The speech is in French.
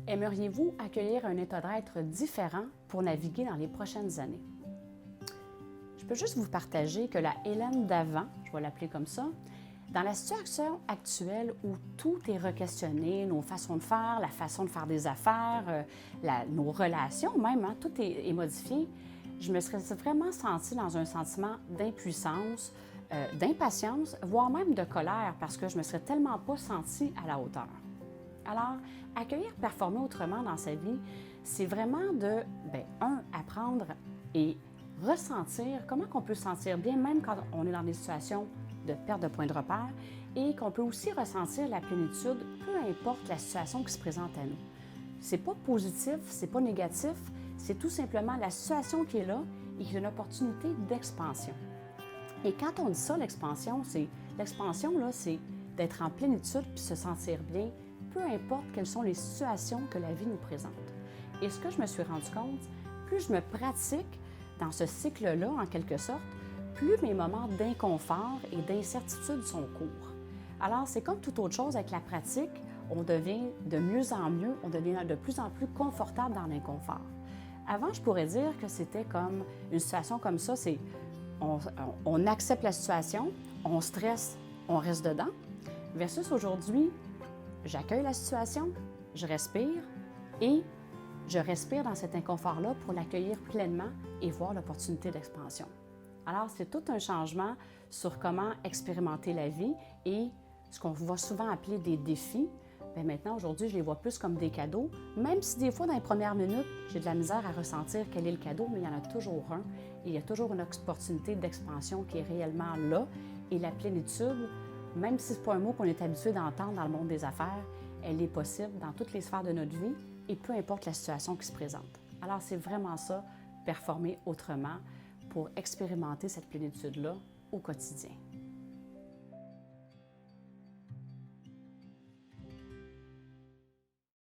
Aimeriez-vous accueillir un état d'être différent pour naviguer dans les prochaines années? Je peux juste vous partager que la Hélène d'avant, je vais l'appeler comme ça, dans la situation actuelle où tout est re-questionné, nos façons de faire, la façon de faire des affaires, nos relations même, tout est modifié, je me serais vraiment sentie dans un sentiment d'impuissance, d'impatience, voire même de colère parce que je me serais tellement pas sentie à la hauteur. Alors, accueillir performer autrement dans sa vie, c'est vraiment de, apprendre et ressentir comment on peut se sentir bien même quand on est dans des situations de perte de point de repère et qu'on peut aussi ressentir la plénitude, peu importe la situation qui se présente à nous. C'est pas positif, c'est pas négatif, c'est tout simplement la situation qui est là et qui est une opportunité d'expansion. Et quand on dit ça, l'expansion, c'est d'être en plénitude puis se sentir bien, peu importe quelles sont les situations que la vie nous présente. Et ce que je me suis rendu compte, plus je me pratique dans ce cycle-là, en quelque sorte, plus mes moments d'inconfort et d'incertitude sont courts. Alors, c'est comme toute autre chose avec la pratique, on devient de mieux en mieux, on devient de plus en plus confortable dans l'inconfort. Avant, je pourrais dire que c'était comme une situation comme ça, c'est on accepte la situation, on stresse, on reste dedans, versus aujourd'hui, j'accueille la situation, je respire et je respire dans cet inconfort-là pour l'accueillir pleinement et voir l'opportunité d'expansion. Alors, c'est tout un changement sur comment expérimenter la vie et ce qu'on va souvent appeler des défis. Bien, maintenant, aujourd'hui, je les vois plus comme des cadeaux, même si des fois, dans les premières minutes, j'ai de la misère à ressentir quel est le cadeau, mais il y en a toujours un et il y a toujours une opportunité d'expansion qui est réellement là. Et la plénitude, même si ce n'est pas un mot qu'on est habitué d'entendre dans le monde des affaires, elle est possible dans toutes les sphères de notre vie et peu importe la situation qui se présente. Alors, c'est vraiment ça, performer autrement pour expérimenter cette plénitude-là au quotidien.